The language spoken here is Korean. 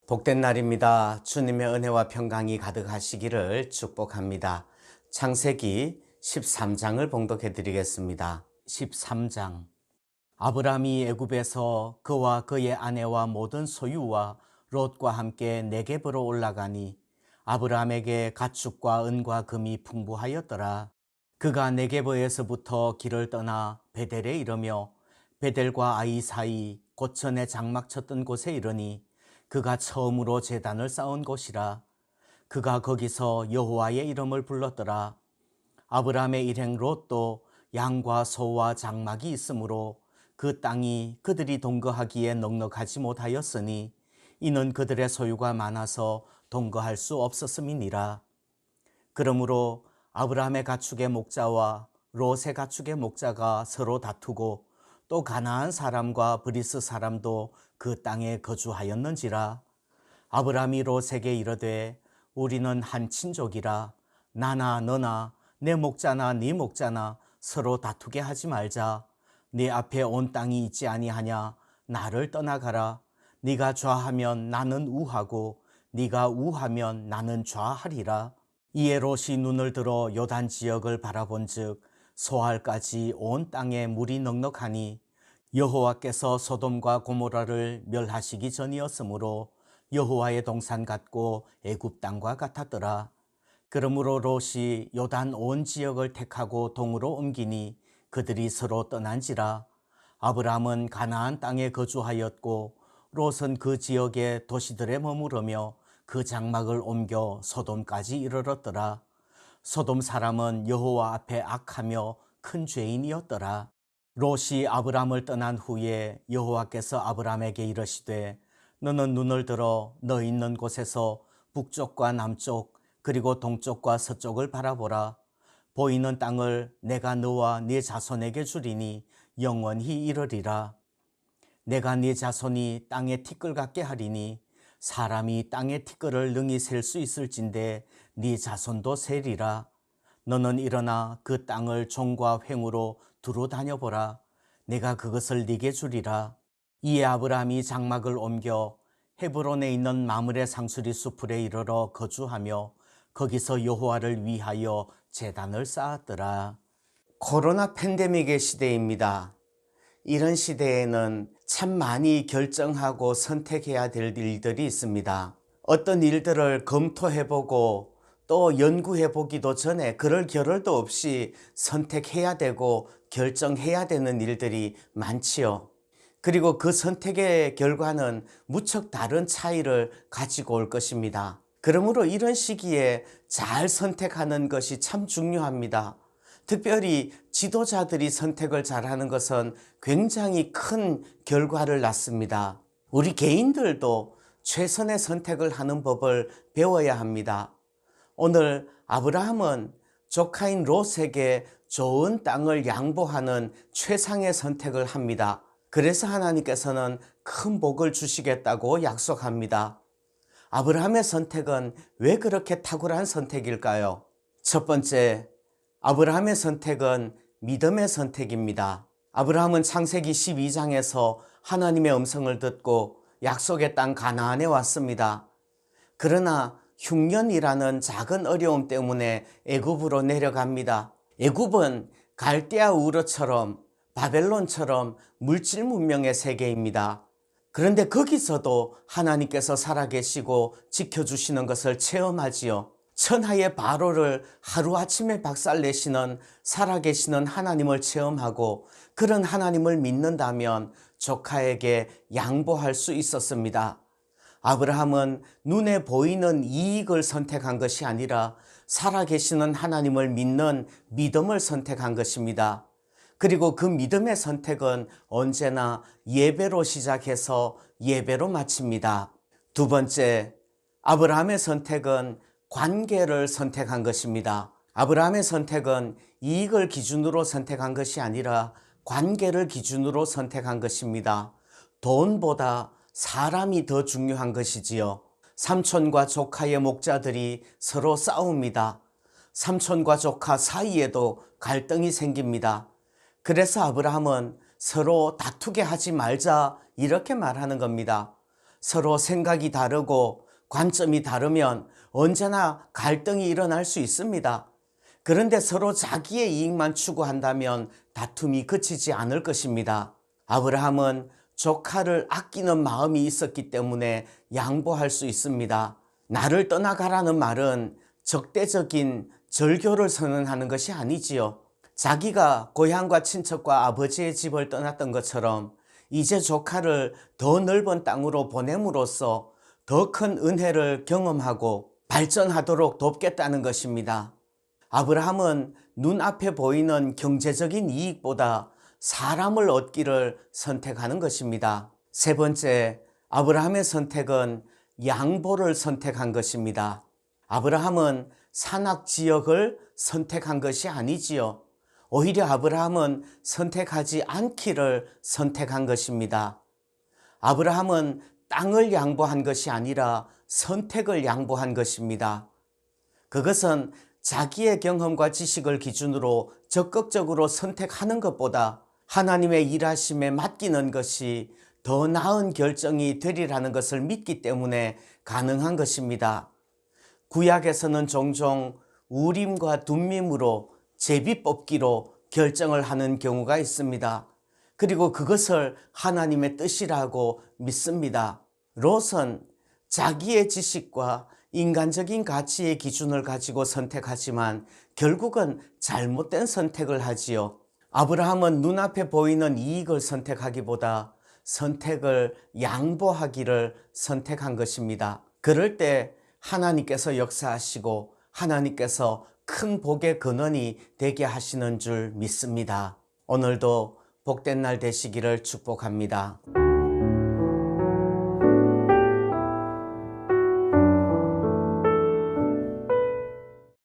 복된 날입니다. 주님의 은혜와 평강이 가득하시기를 축복합니다. 창세기 13장을 봉독해 드리겠습니다. 13장. 아브람이 애굽에서 그와 그의 아내와 모든 소유와 롯과 함께 네겝으로 올라가니 아브람에게 가축과 은과 금이 풍부하였더라. 그가 네겝에서부터 길을 떠나 베델에 이르며 베델과 아이 사이 곧전에 장막 쳤던 곳에 이르니 그가 처음으로 제단을 쌓은 곳이라. 그가 거기서 여호와의 이름을 불렀더라. 아브람의 일행 롯도 양과 소와 장막이 있으므로 그 땅이 그들이 동거하기에 넉넉하지 못하였으니 이는 그들의 소유가 많아서 동거할 수 없었음이니라. 그러므로 아브람의 가축의 목자와 롯의 가축의 목자가 서로 다투고 또 가나안 사람과 브리스 사람도 그 땅에 거주하였는지라. 아브람이 롯에게 이르되 우리는 한 친족이라 나나 너나 내 목자나 네 목자나 서로 다투게 하지 말자. 네 앞에 온 땅이 있지 아니하냐. 나를 떠나가라. 네가 좌하면 나는 우하고 네가 우하면 나는 좌하리라. 이에 롯이 눈을 들어 요단 지역을 바라본즉 소알까지 온 땅에 물이 넉넉하니 여호와께서 소돔과 고모라를 멸하시기 전이었으므로 여호와의 동산 같고 애굽 땅과 같았더라. 그러므로 롯이 요단 온 지역을 택하고 동으로 옮기니 그들이 서로 떠난지라. 아브람은 가나안 땅에 거주하였고 롯은 그 지역의 도시들에 머무르며 그 장막을 옮겨 소돔까지 이르렀더라. 소돔 사람은 여호와 앞에 악하며 큰 죄인이었더라. 롯이 아브람을 떠난 후에 여호와께서 아브람에게 이르시되 너는 눈을 들어 너 있는 곳에서 북쪽과 남쪽 그리고 동쪽과 서쪽을 바라보라. 보이는 땅을 내가 너와 네 자손에게 주리니 영원히 이르리라. 내가 네 자손이 땅의 티끌 같게 하리니 사람이 땅의 티끌을 능히 셀 수 있을진데 네 자손도 세리라. 너는 일어나 그 땅을 종과 횡으로 두루 다녀보라. 내가 그것을 네게 주리라. 이에 아브람이 장막을 옮겨 헤브론에 있는 마므레 상수리 수풀에 이르러 거주하며 거기서 여호와를 위하여 제단을 쌓았더라. 코로나 팬데믹의 시대입니다. 이런 시대에는 참 많이 결정하고 선택해야 될 일들이 있습니다. 어떤 일들을 검토해보고 또 연구해보기도 전에 그럴 겨를도 없이 선택해야 되고 결정해야 되는 일들이 많지요. 그리고 그 선택의 결과는 무척 다른 차이를 가지고 올 것입니다. 그러므로 이런 시기에 잘 선택하는 것이 참 중요합니다. 특별히 지도자들이 선택을 잘하는 것은 굉장히 큰 결과를 낳습니다. 우리 개인들도 최선의 선택을 하는 법을 배워야 합니다. 오늘 아브라함은 조카인 롯에게 좋은 땅을 양보하는 최상의 선택을 합니다. 그래서 하나님께서는 큰 복을 주시겠다고 약속합니다. 아브라함의 선택은 왜 그렇게 탁월한 선택일까요? 첫 번째, 아브라함의 선택은 믿음의 선택입니다. 아브라함은 창세기 12장에서 하나님의 음성을 듣고 약속의 땅 가나안에 왔습니다. 그러나 흉년이라는 작은 어려움 때문에 애굽으로 내려갑니다. 애굽은 갈대아 우르처럼 바벨론처럼 물질 문명의 세계입니다. 그런데 거기서도 하나님께서 살아계시고 지켜주시는 것을 체험하지요. 천하의 바로를 하루아침에 박살내시는 살아계시는 하나님을 체험하고 그런 하나님을 믿는다면 조카에게 양보할 수 있었습니다. 아브라함은 눈에 보이는 이익을 선택한 것이 아니라 살아계시는 하나님을 믿는 믿음을 선택한 것입니다. 그리고 그 믿음의 선택은 언제나 예배로 시작해서 예배로 마칩니다. 두 번째, 아브라함의 선택은 관계를 선택한 것입니다. 아브라함의 선택은 이익을 기준으로 선택한 것이 아니라 관계를 기준으로 선택한 것입니다. 돈보다 사람이 더 중요한 것이지요. 삼촌과 조카의 목자들이 서로 싸웁니다. 삼촌과 조카 사이에도 갈등이 생깁니다. 그래서 아브라함은 서로 다투게 하지 말자 이렇게 말하는 겁니다. 서로 생각이 다르고 관점이 다르면 언제나 갈등이 일어날 수 있습니다. 그런데 서로 자기의 이익만 추구한다면 다툼이 그치지 않을 것입니다. 아브라함은 조카를 아끼는 마음이 있었기 때문에 양보할 수 있습니다. 나를 떠나가라는 말은 적대적인 절교를 선언하는 것이 아니지요. 자기가 고향과 친척과 아버지의 집을 떠났던 것처럼 이제 조카를 더 넓은 땅으로 보냄으로써 더 큰 은혜를 경험하고 발전하도록 돕겠다는 것입니다. 아브라함은 눈앞에 보이는 경제적인 이익보다 사람을 얻기를 선택하는 것입니다. 세 번째, 아브라함의 선택은 양보를 선택한 것입니다. 아브라함은 산악 지역을 선택한 것이 아니지요. 오히려 아브라함은 선택하지 않기를 선택한 것입니다. 아브라함은 땅을 양보한 것이 아니라 선택을 양보한 것입니다. 그것은 자기의 경험과 지식을 기준으로 적극적으로 선택하는 것보다 하나님의 일하심에 맡기는 것이 더 나은 결정이 되리라는 것을 믿기 때문에 가능한 것입니다. 구약에서는 종종 우림과 둠밈으로 제비 뽑기로 결정을 하는 경우가 있습니다. 그리고 그것을 하나님의 뜻이라고 믿습니다. 롯은 자기의 지식과 인간적인 가치의 기준을 가지고 선택하지만 결국은 잘못된 선택을 하지요. 아브라함은 눈앞에 보이는 이익을 선택하기보다 선택을 양보하기를 선택한 것입니다. 그럴 때 하나님께서 역사하시고 하나님께서 큰 복의 근원이 되게 하시는 줄 믿습니다. 오늘도 복된 날 되시기를 축복합니다.